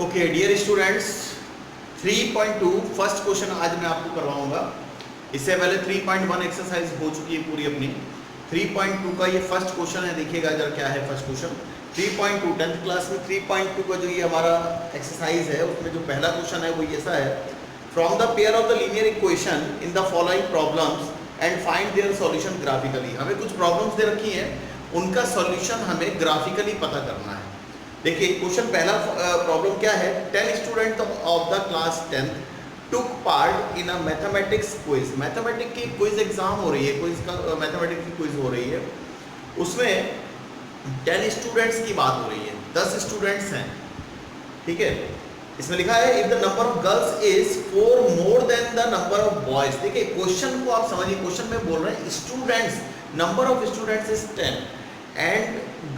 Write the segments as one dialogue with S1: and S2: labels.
S1: Okay dear students, 3.2 first question आज मैं आपको करवाऊंगा। इससे पहले 3.1 एक्सरसाइज हो चुकी है पूरी अपनी। 3.2 का ये फर्स्ट क्वेश्चन है, देखिएगा जरा क्या है फर्स्ट क्वेश्चन। 3.2 10th क्लास में 3.2 का जो ये हमारा एक्सरसाइज है उसमें जो पहला क्वेश्चन है वो ऐसा है, from the pair of the linear equation in the following problems and find their solution graphically. हमें कुछ प्रॉब्लम्स दे रखी हैं, उनका सॉल्यूशन हमें ग्राफिकली पता करना है। देखिए क्वेश्चन पहला प्रॉब्लम क्या है, 10 student of the class 10th took part in a mathematics quiz. Mathematics की क्विज एग्जाम हो रही है, क्विज का मैथमेटिक्स की क्विज हो रही है। उसमें 10 स्टूडेंट्स की बात हो रही है, 10 स्टूडेंट्स हैं, ठीक है। इसमें लिखा है if the number of girls is 4 more than the number of boys. देखिए क्वेश्चन को आप समझिए, क्वेश्चन में बोल रहे हैं students, number of students is 10 and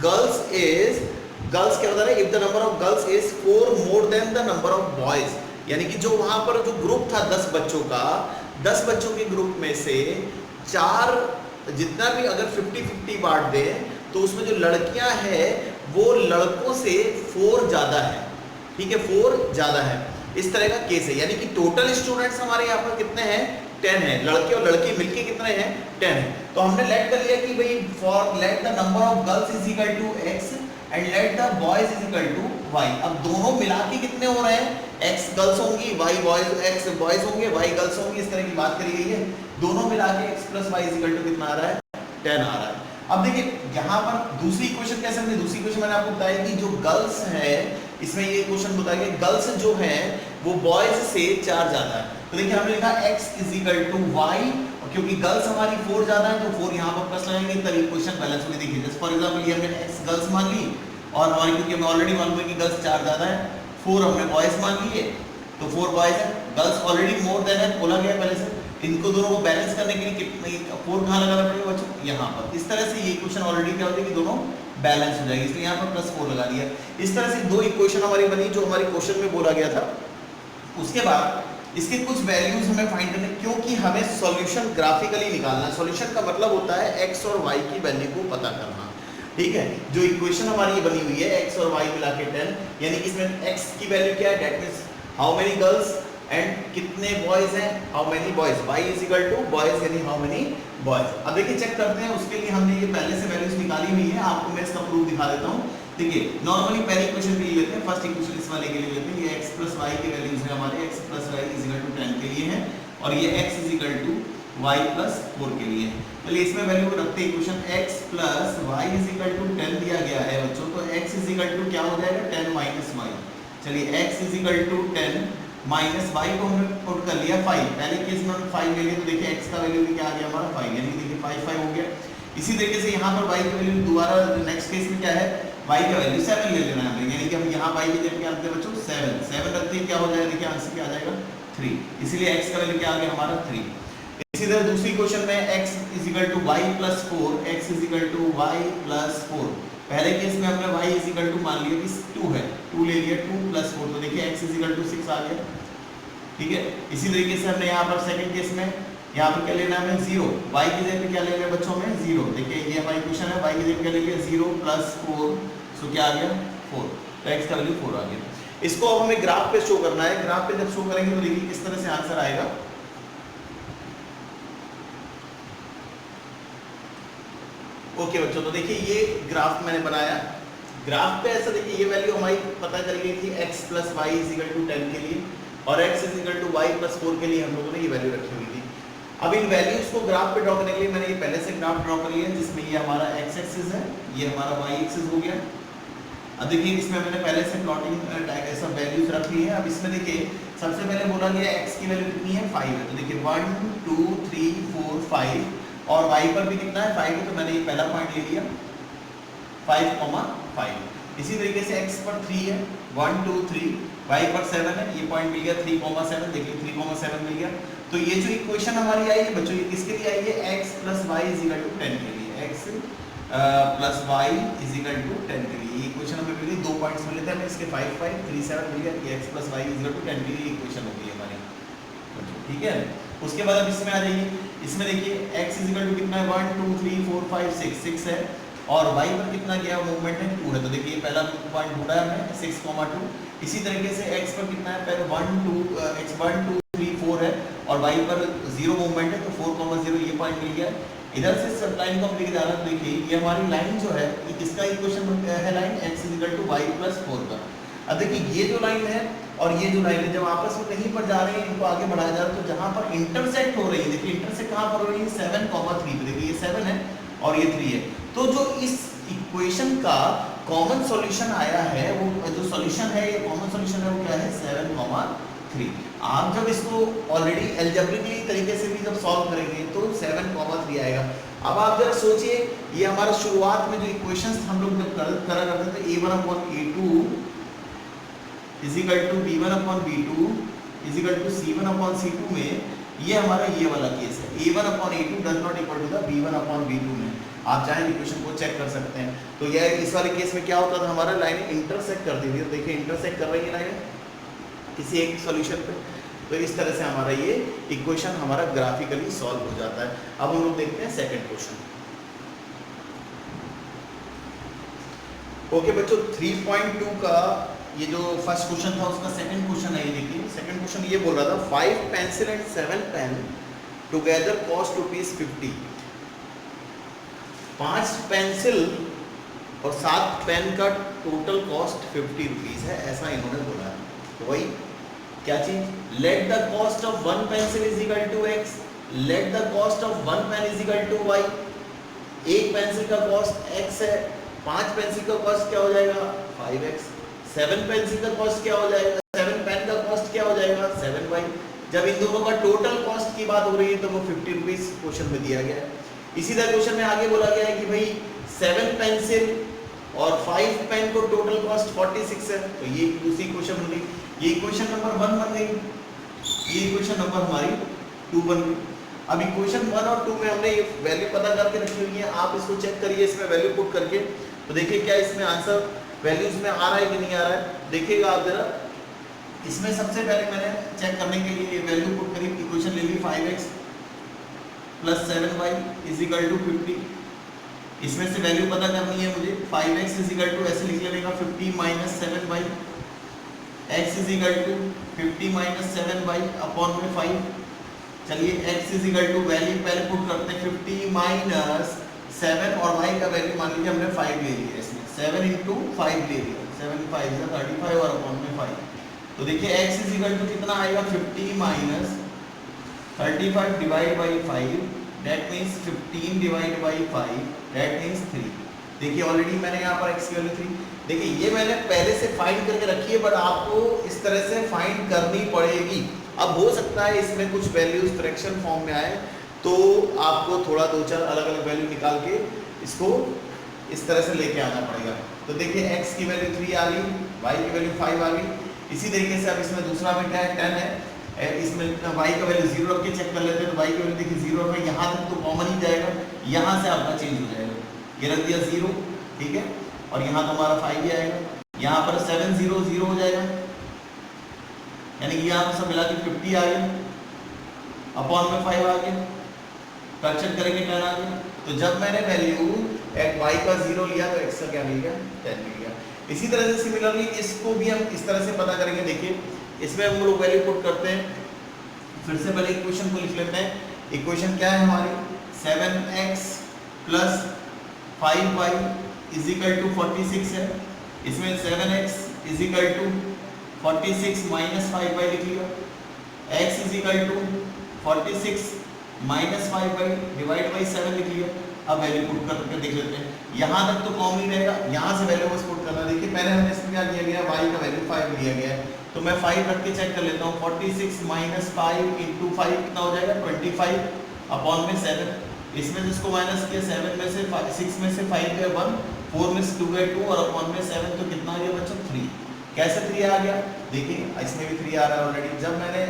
S1: girls क्या बता रहे हैं, if the number of girls is 4 more than the number of boys. यानी कि जो वहां पर जो ग्रुप था 10 बच्चों का, 10 बच्चों के ग्रुप में से 4, जितना भी अगर 50-50 बांट दे तो उसमें जो लड़कियां हैं वो लड़कों से 4 ज्यादा है, ठीक है, 4 ज्यादा है। इस तरह का केस है, यानी कि टोटल स्टूडेंट्स हमारे यहाँ पर कितने हैं, 10 है। लड़के और लड़की मिलके कितने हैं, 10 है। तो हमने लेट कर लिया कि भाई for let the number of girls is equal to x and let the boys is equal to y। अब दोनों मिला के कितने हो रहे हैं, x गर्ल्स होंगी, y बॉयज, x बॉयज होंगे, y गर्ल्स होंगी, इस तरह की बात करी गई है। दोनों मिला के x plus y is equal to कितना आ रहा है, 10 आ रहा है। अब देखिए यहाँ पर दूसरी इक्वेशन कैसे हमने, दूसरी इक्वेशन मैंने आपको बताया कि जो गर्ल्स है, इसमें ये क्वेश्चन बताया कि गर्ल्स जो है वो बॉयज से 4 ज्यादा है। तो देखिए हमने लिखा x is equal to y, क्योंकि गर्ल्स हमारी 4 ज्यादा है तो 4 यहाँ पर प्लस लगाएंगे तब इक्वेशन बैलेंस होगी। देखिए जैसे फॉर एग्जांपल ये हमने x गर्ल्स मान ली और हमारी, क्योंकि हमें ऑलरेडी मालूम है कि गर्ल्स 4 ज्यादा है, 4 हमने बॉयज मान लिए तो 4 बॉयज है, गर्ल्स ऑलरेडी मोर देन है बोला गया पहले से। इनको दोनों को बैलेंस करने के लिए कितने 4 कहाँ लगाना पड़ेगा बच्चों, यहाँ पर। इस तरह से ये इक्वेशन ऑलरेडी क्या होती है कि दोनों बैलेंस हो जाएगी, इसलिए यहाँ पर +4 लगा दिया। इस तरह से 2 इक्वेशन हमारी बनी जो हमारे क्वेश्चन में बोला गया था। उसके बाद इसके कुछ वैल्यूज हमें फाइंड करने, क्योंकि हमें सॉल्यूशन ग्राफिकली निकालना है। सॉल्यूशन का मतलब होता है x और y की वैल्यू को पता करना, ठीक है। जो इक्वेशन हमारी बनी हुई है x और y मिला के 10, यानी कि इसमें x की वैल्यू क्या है, that means how many girls and कितने बॉयज हैं, how many boys, y is equal to boys यानी हाउ मेनी बॉयज। अब देखिए चेक करते हैं, उसके लिए हमने ये पहले से वैल्यूज निकाली हुई है, आपको मैं इसका प्रूफ दिखा देता हूं। देखिए नॉर्मली पहली इक्वेशन के लिए लेते हैं, फर्स्ट इक्वेशन इस वाले के लिए लेते हैं। ये x प्लस वाई की वैल्यूज है हमारे, x plus y is equal to 10 के लिए है और ये x is equal to y plus 4 के लिए है। चलिए इसमें वैल्यू को रखते हैं, equation x plus y is equal to 10 दिया गया है बच्चों, तो x इज इक्वल टू क्या हो जाएगा, 10 माइनस y। चलिए x is equal to 10 minus y को हमने पुट कर लिया 5, पहले केस में हमने 5 ले लिया तो देखिए x का वैल्यू भी क्या आ गया हमारा 5, यानी देखिए 5 हो गया। इसी तरीके से यहाँ पर y की वैल्यू दोबारा नेक्स्ट केस में क्या है, y का वैल्यू 7 ले लेना है, यानी कि हम यहाँ y की जगह क्या रखते हैं बच्चों 7 रखते हैं, क्या हो जाएगा, देखिए आंसर क्या आ जाएगा 3, इसीलिए x का वैल्यू क्या आ गया हमारा 3। इसी तरह दूसरी क्वेश्चन में x is equal to y plus 4, x is equal to y plus 4। पहले केस में हमने y इज इक्वल टू मान लिया कि 2 है, 2 ले लिया, 2 प्लस 4, तो देखिए x इज इक्वल टू 6 आ गया, ठीक है। इसी तरीके से हमने यहाँ पर सेकंड केस में यहाँ पर क्या लेना है हमें 0, y की जगह पे क्या ले लिया बच्चों में 0। देखिए ये हमारी इक्वेशन है, y की जगह क्या ले लिया 0 प्लस 4, सो क्या आ गया 4, तो x का वैल्यू 4 आ गया। इसको अब हमें ग्राफ पे शो करना है, ग्राफ पे जब शो करेंगे तो देखिए किस तरह से आंसर आएगा। ओके बच्चों, तो देखिए ये ग्राफ मैंने बनाया, ग्राफ पे ऐसा देखिए ये वैल्यू हमारी पता चल गई थी x plus y is equal to 10 के लिए और x is equal to y plus 4 के लिए हम लोगों ने ये वैल्यू रखी हुई थी। अब इन वैल्यूज को ग्राफ पे ड्रॉ करने के लिए मैंने ये पहले से ग्राफ ड्रॉ कर लिया, जिसमें ये हमारा x एक्सिस है, ये हमारा y एक्सिस हो गया। अब देखिए इसमें मैंने पहले से प्लॉटिंग ऐसा वैल्यूज रख ली है। अब इसमें देखिए सबसे पहले बोला गया x की वैल्यू कितनी है 5 है, तो देखिए 1 2 3 4 5 और y पर भी कितना है 5 है, तो मैंने ये पहला पॉइंट ले लिया 5,5। इसी तरीके से x पर 3 है 1 2 3, y पर 7 है, ये पॉइंट मिल गया 3,7, देखिए 3,7 मिल गया। तो ये जो इक्वेशन हमारी आई है बच्चों, ये किसके लिए आई है, x plus y is equal to 10 के लिए, x plus y is equal to 10 के लिए। ये इक्वेशन हमें मिली, 2 पॉइंट्स मिले थे हमें, इसके 5 5 3 7 मिल गया, ये x plus y is equal to 10 के लिए इक्वेशन हो गई हमारी बच्चों, ठीक है। उसके बाद अब इसमें आ जाइए, इसमें देखिए x इज इक्वल टू कितना है 1 2 3 4 5 6 है, और y पर कितना गया मूवमेंट है 2 है, तो देखिए पहला पॉइंट ढूंढा है हमने 6,2। इसी तरीके से x पर कितना है, पहले 1 2 x 1 2 3 4 है और y पर 0 मूवमेंट है, तो 4,0 ये पॉइंट मिल गया। इधर से सब लाइन को हम लेके जा रहे हैं, देखिए ये हमारी लाइन जो है इसका इक्वेशन है लाइन x = y + 4 का। अब देखिए ये जो लाइन है और ये जो लाइन है जब आपस में कहीं पर जा रहे हैं, इनको आगे बढ़ाया जा रहा है, तो जहां पर इंटरसेक्ट हो रही है, देखिए इंटरसेक्ट कहां पर हो रही है 7,3 पे, देखिए ये 7 है और ये 3 है। तो जो इस इक्वेशन का कॉमन सॉल्यूशन आया है, वो जो सॉल्यूशन है, ये कॉमन सॉल्यूशन है वो क्या है 7,3। आप जब इसको ऑलरेडी अलजेब्रिकली तरीके से भी जब सॉल्व करेंगे तो 7,3 आएगा। अब आप जरा सोचिए, ये हमारा शुरुआत में जो इक्वेशंस हम लोग जब करा करते थे a1/a2 = b1/b2 = c1/c2 में, ये हमारा ये वाला केस है, a1/a2 does not equal to the b1/b2 में। आप चाहे इक्वेशन को चेक कर सकते हैं। तो ये इस वाले केस में क्या होता था, हमारा लाइन इंटरसेक्ट करती थी, देखिए इंटरसेक्ट कर रही है लाइन किसी एक सॉल्यूशन पे, तो इस तरह से हमारा ये इक्वेशन हमारा ग्राफिकली सॉल्व हो जाता है। अब हम लोग देखते हैं सेकंड क्वेश्चन। ओके बच्चों, 3.2 का ये जो फर्स्ट क्वेश्चन था उसका सेकंड क्वेश्चन है, ये देखिए सेकंड क्वेश्चन ये बोल रहा था 5 pencil and 7 pen together cost ₹50। 5 pencil और 7 पेन का टोटल कॉस्ट ₹50 है, ऐसा इन्होंने बोला है। तो वही क्या चीज, let the cost of 1 pencil = x, let the cost of 1 pen = y। एक पेंसिल का कॉस्ट x है, 5 पेंसिल का कॉस्ट क्या हो जाएगा 5x, 7 पेंसिल का कॉस्ट क्या हो जाएगा, 7 पेन का कॉस्ट क्या हो जाएगा 7y। जब इन दोनों का टोटल कॉस्ट की बात हो रही है तो वो ₹50 क्वेश्चन में दिया गया है। इसी तरह क्वेश्चन में आगे बोला गया है कि भाई 7 पेंसिल और 5 पेन को टोटल कॉस्ट 46 है, तो ये दूसरी क्वेश्चन बन गई, ये इक्वेशन नंबर 1 बन गई, ये इक्वेशन नंबर हमारी 2 बन गई। अब इक्वेशन 1 और 2 में हमने ये वैल्यू पता करके रखी हुई है, आप इसको चेक करिए इसमें वैल्यू पुट करके, तो देखिए क्या इसमें आंसर वैल्यूज में आ रहा है कि नहीं आ रहा है, देखिएगा आप जरा। इसमें सबसे पहले मैंने चेक करने के लिए वैल्यू पुट करी, इक्वेशन ले ली 5x + 7y = 50। इसमें से वैल्यू पता करनी है मुझे, 5x = ऐसे लिख लेगा 50 - 7y, x = 50 - 7y अपॉन में 5। चलिए x = वैल्यू पहले पुट करते हैं 50 - 7 और y का वैल्यू मान लीजिए हमने 5 ले लिया, इसमें 7 × 5 ले लिया, 7 × 5 = 35 और अपॉन में 5। तो देखिए x = कितना आएगा 50 - 35 divide by 5, that means 15 divide by 5, that means 3। देखिए ऑलरेडी मैंने यहाँ पर x की वैल्यू 3, देखिए ये मैंने पहले से फाइंड करके रखी है, बट आपको इस तरह से फाइंड करनी पड़ेगी। अब हो सकता है इसमें कुछ वैल्यूज फ्रैक्शन फॉर्म में आए, तो आपको थोड़ा 2-4 अलग-अलग वैल्यू निकाल के इसको इस तरह से लेके आना पड़ेगा। तो देखिए x की वैल्यू 3 आ गई, y की वैल्यू 5 आ गई। इसी तरीके से अब इसमें दूसरा में क्या है 10 है, इसमें y का वैल्यू 0 रख के चेक कर लेते हैं, तो y की वैल्यू देखिए 0 है, यहाँ तक तो कॉमन ही जाएगा, यहाँ से आपका चेंज हो जाएगा, ये रख दिया 0, ठीक है, और यहाँ तो हमारा 5 ही आएगा, यहाँ पर 7 0 0 हो जाएगा, यानी कि यहाँ सब मिला के 50 आ गया, अपॉन में 5 आ गया, फ्रैक्शन करेंगे 10 आ गया। तो जब मैंने वैल्यू y का 0 लिया तो x का क्या मिल गया 10 मिल गया। इसी तरह से सिमिलरली इसको भी हम इस तरह से पता करेंगे। देखिए इसमें हम लोग वैल्यू पुट करते हैं, फिर से पहले इक्वेशन को लिख लेते हैं। इक्वेशन क्या है हमारी 7x + 5y = 46 है, इसमें 7x = 46 - 5y लिख लिया, x = 46 - 5y डिवाइड बाई 7 लिख लिया। अब वैल्यू पुट करके देख लेते हैं, यहाँ तक तो कॉमन ही रहेगा, यहाँ से वैल्यू बस पुट करना। देखिए पहले हमने इसमें क्या किया गया, y का वैल्यू 5 लिया गया है, तो मैं 5 रख के चेक कर लेता हूँ। 46 - 5 × 5 कितना हो जाएगा 25 अपॉन में 7। इसमें जिसको माइनस किया 7 में से 6 में से 5 गया 1, 4 में से 2 गया 2 और अपॉन में 7, तो कितना आ गया बच्चों 3। कैसे 3 आ गया, देखिए इसमें भी 3 आ रहा है ऑलरेडी। जब मैंने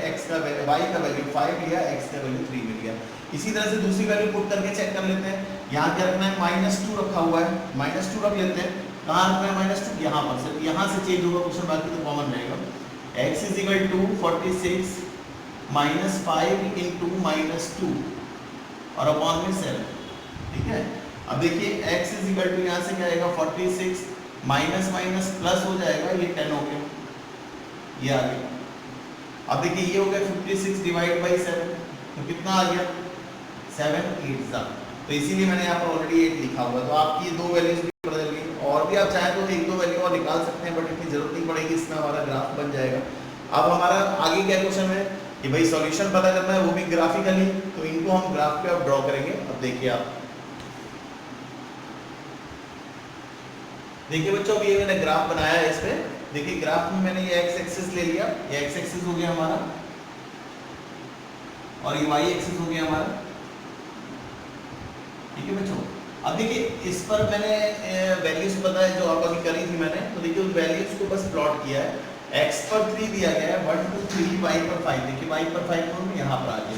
S1: y का वैल्यू 5 लिया, x का वैल्यू 3 मिल गया। इसी तरह से दूसरी वैल्यू पुट करके चेक कर लेते हैं। यहाँ क्या रखना है -2 रखा हुआ है, -2 रख लेते हैं। कहाँ रखना है -2, यहाँ पर, सिर्फ यहाँ से चेंज होगा क्वेश्चन, बाकी तो कॉमन रहेगा। x = 46 - 5 × -2 और अपॉन में 7, ठीक है। अब देखिए x इज इक्वल टू यहाँ से क्या आएगा 46 माइनस माइनस प्लस हो जाएगा, ये 10 हो गया, ये आ गया। अब देखिए ये हो गया 56 डिवाइड बाई 7, तो कितना आ गया 7 8 सा, तो इसीलिए मैंने यहाँ पर ऑलरेडी 8 लिखा हुआ है। तो आपकी ये दो वैल्यूज भी बदल गई, और भी आप चाहें तो एक दो वैल्यू और निकाल सकते हैं, बट इतनी जरूरत नहीं पड़ेगी, इसमें हमारा ग्राफ बन जाएगा। अब हमारा आगे क्या क्वेश्चन है कि भाई सॉल्यूशन पता करना है, वो भी ग्राफिकली, तो इनको हम ग्राफ पे अब ड्रॉ करेंगे। अब देखिए आप देखिए बच्चों, अभी ये मैंने ग्राफ बनाया है, इसमें देखिए ग्राफ में मैंने ये x एक्सिस ले लिया, ये x एक्सिस हो गया हमारा, और ये y एक्सिस हो गया हमारा, ठीक है बच्चों। अब देखिए इस पर मैंने वैल्यूज पता है जो आप अभी करी थी मैंने, तो देखिए उस वैल्यूज को बस प्लॉट किया है। x पर 3 दिया गया है 1 2 3, y पर 5, देखिए y पर 5 तो यहाँ पर आ गया।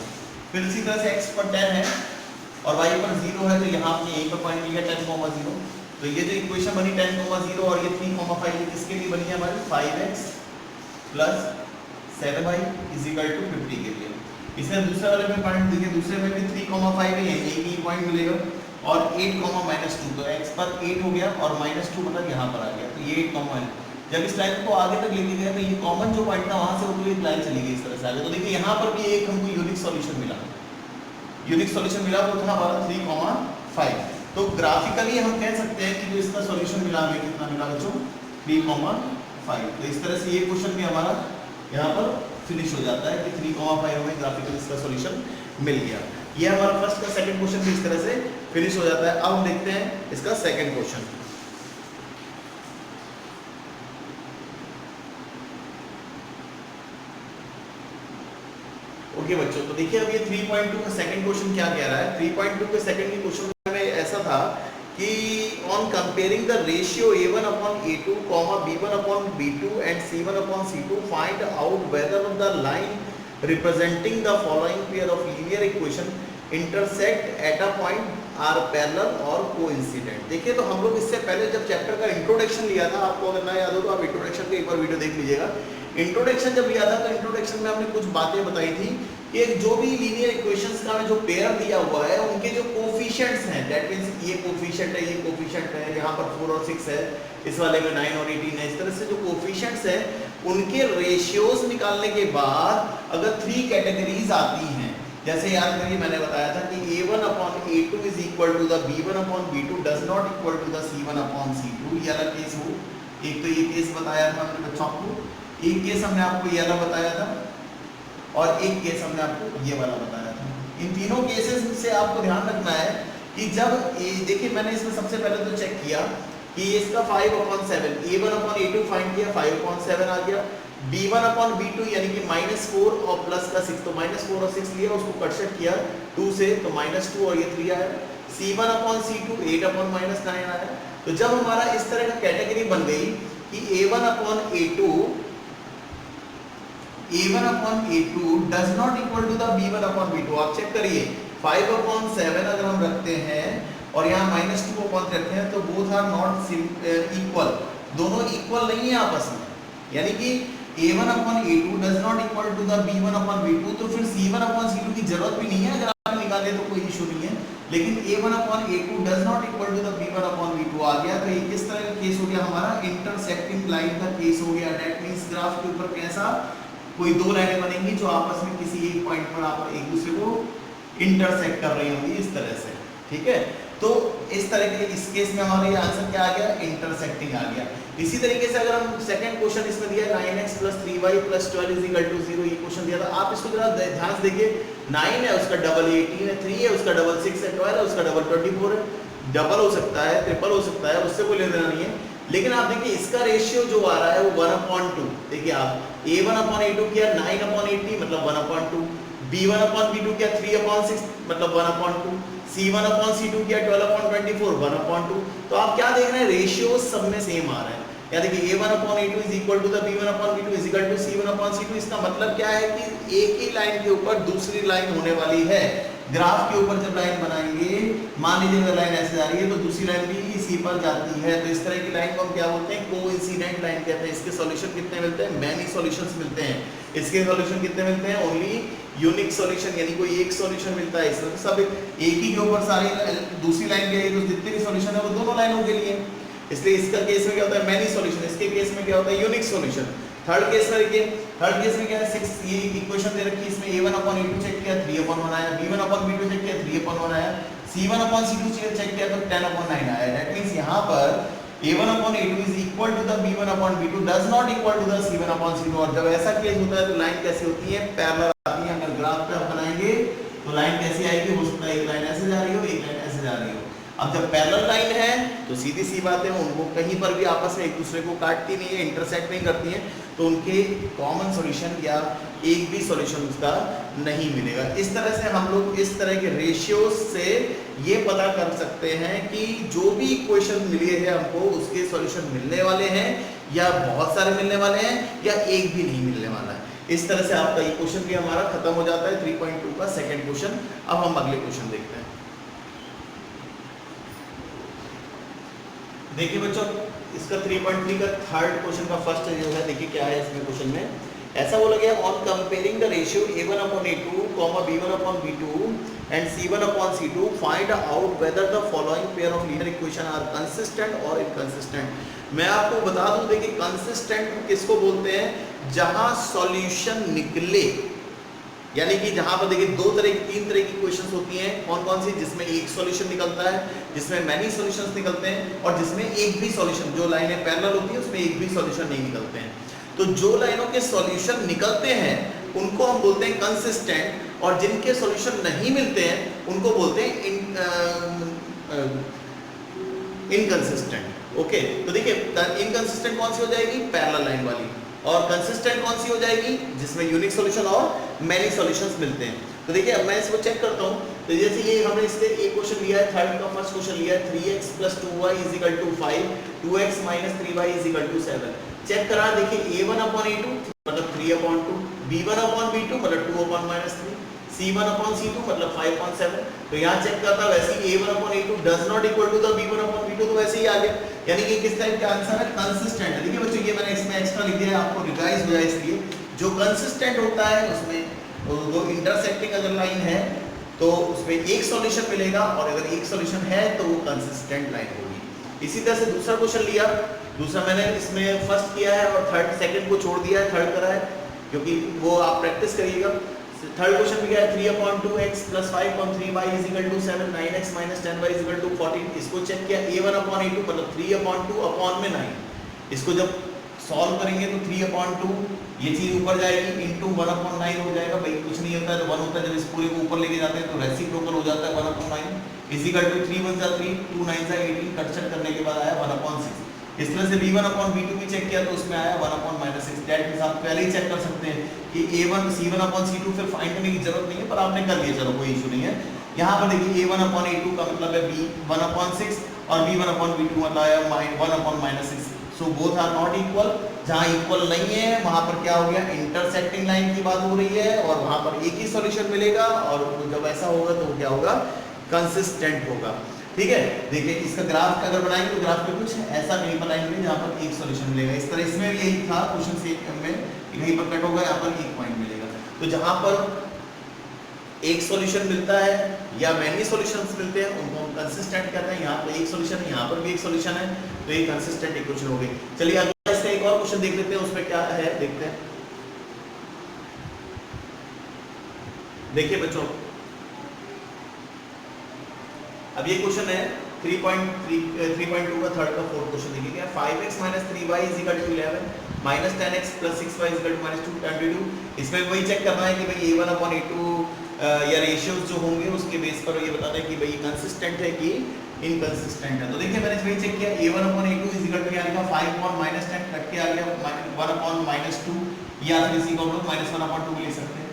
S1: फिर इसी तरह से x पर 10 है और y पर 0 है, तो यहाँ पे यहीं पर पॉइंट लिया 10,0। तो ये जो इक्वेशन बनी 10,0 और ये 3,5 किसके लिए बनी है हमारी 5x plus 7y is equal to 50 के लिए। इसमें दूसरे वाले में पॉइंट देखिए, दूसरे में भी 3,5 है, एक ही पॉइंट मिलेगा, और 8,-2, तो x पर 8 हो गया और -2 मतलब यहाँ पर आ गया, तो ये 8, जब इस लाइन को आगे तक लेके गए तो ये कॉमन जो पॉइंट था वहां से वो एक लाइन चली गई इस तरह से आगे। तो देखिए यहाँ पर भी एक हमको यूनिक सॉल्यूशन मिला, यूनिक सॉल्यूशन मिला, वो था हमारा 3,5। तो ग्राफिकली हम कह सकते हैं कि जो इसका सॉल्यूशन मिला हमें कितना मिला बच्चों 3,5। तो इस तरह से ये क्वेश्चन भी हमारा यहाँ पर फिनिश हो जाता है कि 3,5 हमें ग्राफिकली इसका सॉल्यूशन मिल गया। ये हमारा फर्स्ट का सेकंड क्वेश्चन भी इस तरह से फिनिश हो जाता है। अब हम देखते हैं इसका सेकंड क्वेश्चन। ओके बच्चों, तो देखिए अब ये 3.2 का सेकंड क्वेश्चन क्या कह रहा है। 3.2 के सेकंड के क्वेश्चन में ऐसा था कि on comparing the ratio a1 upon a2, b1 upon b2 and c1 upon c2, find out whether the line representing the following pair of linear equation intersect at a point are parallel or coincident। देखिए तो हम लोग इससे पहले जब chapter का introduction लिया था, आपको अगर ना याद हो तो आप इंट्रोडक्शन के एक बार वीडियो देख लीजिएगा। इंट्रोडक्शन जब लिया था तो इंट्रोडक्शन में हमने कुछ बातें बताई थी कि जो भी लीनियर इक्वेशंस का जो पेयर दिया हुआ है उनके जो कोफिशिएंट्स हैं, दैट मींस ये कोफिशिएंट है, ये कोफिशिएंट है, यहाँ पर 4 और 6 है, इस वाले में 9 और 18 है, इस तरह से जो कोफिशिएंट्स हैं उनके रेशियोज निकालने के बाद अगर 3 कैटेगरीज आती हैं, जैसे याद करिए मैंने बताया था कि a1 upon a2 is equal to the b1 upon b2 does not equal to the c1 upon c2, ये वाला केस हो। एक तो ये केस बताया था हमने बच्चों को, एक केस हमने आपको ये वाला बताया था और एक केस हमने आपको ये वाला बताया था। इन तीनों केसेस से आपको ध्यान रखना है कि जब देखिए मैंने इसमें सबसे पहले तो चेक किया कि इसका 5/7 a1 upon a2 फाइंड किया, 5/7 आ गया। b1 upon b2 यानी कि -4 और प्लस का 6, तो -4 और 6 लिया, उसको कटसेट किया 2 से, तो -2 और ये 3 आया। c1 upon c2 8/-9 आया। तो जब हमारा इस तरह का कैटेगरी बन गई कि a1 upon a2 does not equal to the b1 upon b2, आप चेक करिए 5/7 अगर हम रखते हैं और यहाँ -2/3 रखते हैं तो बोथ आर नॉट इक्वल, दोनों इक्वल नहीं है आपस में, यानी कि a1 upon a2 does not equal to the b1 upon b2, तो फिर c1 upon c2 की जरूरत भी नहीं है, अगर आप निकाले तो कोई इशू नहीं है। लेकिन a1 upon a2 does not equal to the b1 upon b2 आ गया, तो ये किस तरह का केस हो गया हमारा, इंटरसेक्टिंग लाइन का केस हो गया। दैट मींस ग्राफ के ऊपर कैसा कोई दो लाइनें बनेंगी जो आपस में किसी एक पॉइंट पर आप एक दूसरे को इंटरसेक्ट कर रही होंगी इस तरह से, ठीक है। तो इस तरह के इस केस में हमारा ये आंसर क्या आ गया, इंटरसेक्टिंग आ गया। इसी तरीके से अगर हम सेकंड क्वेश्चन इसमें दिया 9x + 3y + 12 = 0, ये क्वेश्चन दिया था, आप इसको जरा ध्यान से देखिए। 9 है उसका डबल 18 है, 3 है उसका डबल 6 है, 12 है उसका डबल 24 है, डबल हो सकता है, ट्रिपल हो सकता है, उससे कोई लेना नहीं है। लेकिन आप देखिए इसका रेशियो जो आ रहा है वो 1/2, देखिए आप a1 upon a2 किया 9 upon 80 मतलब 1/2, b1 upon b2 किया 3/6 मतलब 1/2, c1 upon c2 किया 12/24 1/2। तो आप क्या देख रहे हैं, रेशियो सब में सेम आ रहा है। या देखिए a1 upon a2 is equal to the b1 upon b2 is equal to c1 upon c2। इसका मतलब क्या है कि एक ही लाइन के ऊपर दूसरी लाइन होने वाली है। ग्राफ के ऊपर जब लाइन बनाएंगे, मान लीजिए अगर लाइन ऐसे जा रही है तो दूसरी लाइन भी इस सी पर जाती है, तो इस तरह की लाइन को हम क्या बोलते हैं, कोइंसिडेंट लाइन कहते हैं। इसके सॉल्यूशन कितने मिलते हैं, मैनी सॉल्यूशंस मिलते हैं। इसके सॉल्यूशन कितने मिलते हैं, ओनली यूनिक सॉल्यूशन, यानी कोई एक सॉल्यूशन मिलता है। इसमें सब एक ही के ऊपर सारी दूसरी लाइन के तो जितने भी सॉल्यूशन है वो दोनों लाइनों के लिए, इसलिए इसका केस में क्या होता है, मैनी सॉल्यूशन। इसके केस में क्या होता है, यूनिक सॉल्यूशन। थर्ड केस में देखिए, थर्ड केस में क्या है, 6 ये इक्वेशन दे रखी है, इसमें a1/a2 चेक किया 3/1 आया, b1/b2 चेक किया 3/1 आया, c1/c2 चेक किया तो 10/9 आया। दैट मींस यहां पर a1/a2 is equal to the b1/b2 does not equal to the c1/c2। और जब ऐसा केस होता है तो लाइन कैसी होती है, पैरेलल आती है। अगर ग्राफ पे आप बनाएंगे तो लाइन कैसी आएगी, हो सकता है एक लाइन ऐसे जा रही हो, एक लाइन ऐसे जा रही हो। अब जब पैरेलल लाइन है तो सीधी सी बात है, उनको कहीं पर भी आपस में एक दूसरे को काटती नहीं है, इंटरसेक्ट नहीं करती हैं, तो उनके कॉमन सॉल्यूशन या एक भी सॉल्यूशन उसका नहीं मिलेगा। इस तरह से हम लोग इस तरह के रेशियोज से ये पता कर सकते हैं कि जो भी इक्वेशन मिली है हमको उसके सॉल्यूशन मिलने वाले हैं या बहुत सारे मिलने वाले हैं या एक भी नहीं मिलने वाला है। इस तरह से आपका ये क्वेश्चन भी हमारा खत्म हो जाता है 3.2 का सेकंड क्वेश्चन। अब हम अगले क्वेश्चन देखते हैं। देखिए बच्चों, इसका 3.3 का थर्ड क्वेश्चन का फर्स्ट जो है, देखिए क्या है इसमें क्वेश्चन में, ऐसा बोला गया on comparing the ratio a1/a2, b1/b2 and c1/c2 find out whether the following pair of linear equation are consistent और इनकंसिस्टेंट। मैं आपको बता दूं, देखिए कंसिस्टेंट किसको बोलते हैं, जहां सॉल्यूशन निकले, यानी कि जहां पर देखिए तीन तरह की क्वेश्चंस होती हैं। कौन कौन सी, जिसमें एक सॉल्यूशन निकलता है, जिसमें मैनी सॉल्यूशंस निकलते हैं, और जिसमें एक भी सॉल्यूशन, जो लाइनें पैरेलल होती है उसमें एक भी सॉल्यूशन नहीं निकलते हैं। तो जो लाइनों के सॉल्यूशन निकलते हैं उनको हम बोलते हैं कंसिस्टेंट, और जिनके सॉल्यूशन नहीं मिलते हैं उनको बोलते हैं इनकंसिस्टेंट। ओके, तो देखिए इनकंसिस्टेंट कौन सी हो जाएगी, पैरेलल लाइन वाली, और कंसिस्टेंट कौन सी हो जाएगी, जिसमें यूनिक सॉल्यूशन और मैनी सॉल्यूशंस मिलते हैं। तो देखिए अब मैं इसको चेक करता हूं, तो जैसे ये हमने इससे एक क्वेश्चन लिया है, थर्ड का फर्स्ट क्वेश्चन लिया है 3x + 2y = 5, 2x - 3y = 7। Check करा, देखिए a1/a2 मतलब 3/2, b1/b2 मतलब 2/-3, c1/c2 मतलब 5/7। तो यहाँ चेक करता, वैसे ही a1/a2 does not equal to the b1/b2, तो वैसे ही आ गया, यानी कि किस टाइप का आंसर है, कंसिस्टेंट है। देखिए बच्चों, ये मैंने इसमें एक्स्ट्रा लिख दिया है, आपको रिवाइज हो जाए इसलिए। जो कंसिस्टेंट होता है उसमें वो इंटरसेक्टिंग अगर लाइन है तो उसमें एक सॉल्यूशन मिलेगा, और अगर एक सॉल्यूशन है तो वो कंसिस्टेंट लाइन होगी। इसी तरह से दूसरा क्वेश्चन लिया, दूसरा मैंने इसमें फर्स्ट किया है और थर्ड सेकंड को छोड़ दिया है, थर्ड करा है, क्योंकि वो आप प्रैक्टिस करिएगा। थर्ड क्वेश्चन भी क्या है, 3/2x + 5/3y = 7, 9x - 10y = 14। इसको चेक किया, a1/a2 मतलब 3/2/9। इसको जब सॉल्व करेंगे तो 3/2 ये चीज ऊपर जाएगी, इंटू 1/9 हो जाएगा। भाई कुछ नहीं होता है तो 1 होता है, जब इस पूरे को ऊपर लेके जाते हैं तो रेसिप्रोकल हो जाता है 1/9 = 3 × 1 = 3, 2 × 9 = 18, कट करने के बाद आया 1/6। इस तरह से b1/b2 भी चेक किया तो उसमें आया 1/-6। दैट मींस आप पहले ही चेक कर सकते हैं कि a1 c1/c2 फिर फाइंड करने की जरूरत नहीं है, पर आपने कर लिया, चलो कोई इशू नहीं है। यहाँ पर देखिए a1/a2 का मतलब है b1/6 और b1/b2 मतलब है 1/-6। So both are not equal. जहां इक्वल नहीं है वहां पर क्या हो गया, इंटरसेक्टिंग लाइन की बात हो रही है, और वहां पर एक ही सॉल्यूशन मिलेगा, और जब ऐसा होगा तो क्या होगा, कंसिस्टेंट होगा। ठीक है, देखिए इसका ग्राफ अगर बनाएंगे तो ग्राफ में कुछ ऐसा नहीं बनाएंगे जहां पर एक सॉल्यूशन मिलेगा। इस तरह इसमें भी यही था क्वेश्चन से में, कहीं पर कट होगा, यहाँ पर एक पॉइंट मिलेगा। तो जहां पर एक सॉल्यूशन मिलता है या मैनी सॉल्यूशंस मिलते हैं उनको हम कंसिस्टेंट कहते हैं। यहाँ पर एक सॉल्यूशन है, यहाँ पर भी एक सॉल्यूशन है, तो ये कंसिस्टेंट इक्वेशन हो गई। चलिए अगला इसका एक और क्वेश्चन देख लेते हैं, उसमें क्या है देखते हैं। देखिए बच्चों, अब ये क्वेश्चन है 3.2 का थर्ड का फोर्थ क्वेश्चन देखिए क्या, 5x - 3y = 11, -10x + 6y = -222। इसमें वही चेक करना है कि भाई a1/a2 या रेशियोज जो होंगे उसके बेस पर ये बताना है कि भाई कंसिस्टेंट है कि इनकंसिस्टेंट है। तो देखिए मैंने वही चेक किया, a1/a2 = क्या आएगा, 5/-10 कट के आ गया 1/-2, या फिर इसी को हम लोग -1/2 भी ले सकते हैं।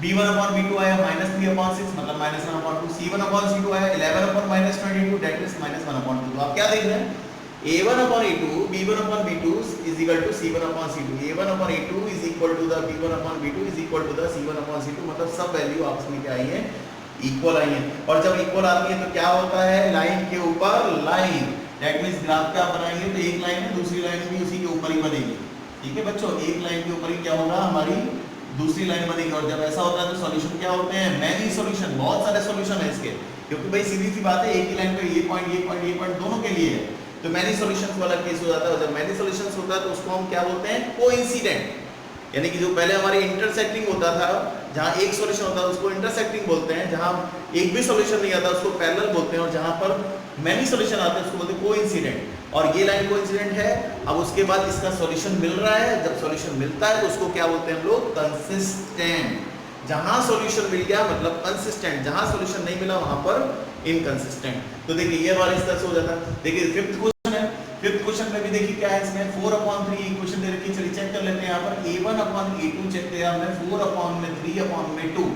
S1: b1/b2 आया -3/6 मतलब -1/2, c1/c2 आया 11/-22, दैट इज -1/2। तो आप क्या देख रहे हैं, a1/a2 b1/b2 = c1/c2, a1/a2 = the b1/b2 = the c1/c2, मतलब सब वैल्यू आपस में क्या आई है, इक्वल आई है। और जब इक्वल आती है तो क्या होता है, लाइन के ऊपर लाइन, दैट मींस ग्राफ का बनाएंगे तो एक लाइन है, दूसरी लाइन भी उसी के ऊपर ही बनेगी। ठीक है बच्चों, एक लाइन के ऊपर ही क्या होगा, हमारी दूसरी लाइन बनेगी। और जब ऐसा होता है तो सॉल्यूशन क्या होते हैं, मैनी सॉल्यूशन, बहुत सारे सॉल्यूशन है इसके, क्योंकि भाई सीधी सी बात है एक ही लाइन पे ये पॉइंट ये पॉइंट ये पॉइंट दोनों के लिए है, तो मैनी सॉल्यूशंस वाला केस हो जाता है। जब मैनी सॉल्यूशंस होता है तो उसको हम क्या बोलते हैं, कोइंसिडेंट, यानी कि जो पहले हमारे इंटरसेक्टिंग होता था, जहां एक सॉल्यूशन होता है उसको इंटरसेक्टिंग बोलते हैं, जहां एक भी सॉल्यूशन नहीं आता उसको पैरेलल बोलते हैं, और जहां पर मैनी सॉल्यूशन आते हैं उसको बोलते हैं कोइंसिडेंट। और ये लाइन कोइंसिडेंट है। अब उसके बाद इसका सॉल्यूशन मिल रहा है, जब सॉल्यूशन मिलता है तो उसको क्या बोलते हैं हम लोग, कंसिस्टेंट। जहां सॉल्यूशन मिल गया मतलब कंसिस्टेंट, जहां सॉल्यूशन नहीं मिला वहां पर इनकंसिस्टेंट। तो देखिए ये हमारे इस तरह से हो जाता है। देखिए फिफ्थ क्वेश्चन है, फिफ्थ क्वेश्चन में भी देखिए क्या है, इसमें 4/3 इक्वेशन दे रखी है। चलिए चेक कर लेते हैं। यहाँ पर a1/a2 चेक किया हमने, 4/3/2,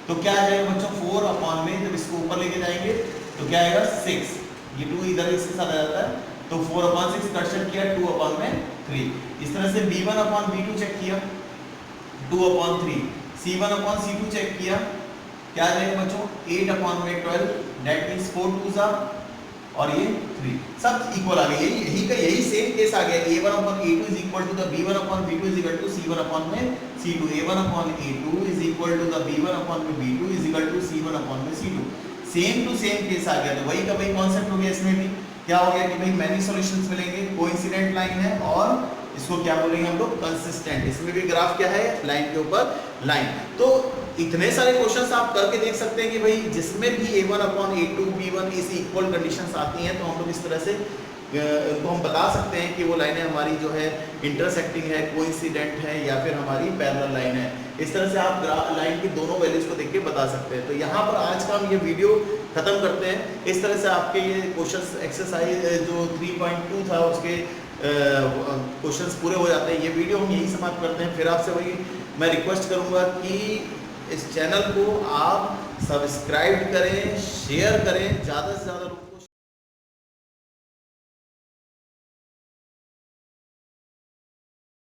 S1: तो क्या आ जाएगा बच्चों, 4 में जब इसको ऊपर लेके जाएंगे तो क्या आएगा 6, ये 2 इधर इसके साथ आ जाता है, तो 4/6 कट किया 2/3। इस तरह से b1/b2 चेक किया 2/3, c1/c2 चेक किया, क्या आ जाएगा बच्चों 8/12, दैट मींस 4 2s और ये 3 सब इक्वल आ गए। यही सेम केस आ गया, a1/a2 is equal to the b1/b2 is equal to c1/c2, a1/a2 is equal to the b1/b2 is equal to c1/c2, same to same case आ गया। तो वही का वही कॉन्सेप्ट हो गया। इसमें भी क्या हो गया कि भाई मैनी सॉल्यूशंस मिलेंगे, कोइंसिडेंट लाइन है, और इसको क्या बोलेंगे हम लोग, कंसिस्टेंट। इसमें भी ग्राफ क्या है, लाइन के ऊपर लाइन। तो इतने सारे क्वेश्चंस आप करके देख सकते हैं कि भाई जिसमें भी a1/a2 b1 इस इक्वल कंडीशंस आती हैं तो हम लोग इस तरह से इनको हम बता सकते हैं कि वो लाइनें हमारी जो है इंटरसेक्टिंग है, कोइंसिडेंट है, या फिर हमारी पैरेलल लाइन है। इस तरह से आप लाइन की दोनों वैल्यूज को देख के बता सकते हैं। तो यहाँ पर आज का हम ये वीडियो खत्म करते हैं। इस तरह से आपके ये क्वेश्चंस एक्सरसाइज जो 3.2 था उसके क्वेश्चंस पूरे हो जाते हैं। ये वीडियो हम यही समाप्त करते हैं। फिर आपसे वही मैं रिक्वेस्ट करूँगा कि इस चैनल को आप सब्सक्राइब करें, शेयर करें, ज़्यादा से ज़्यादा लोग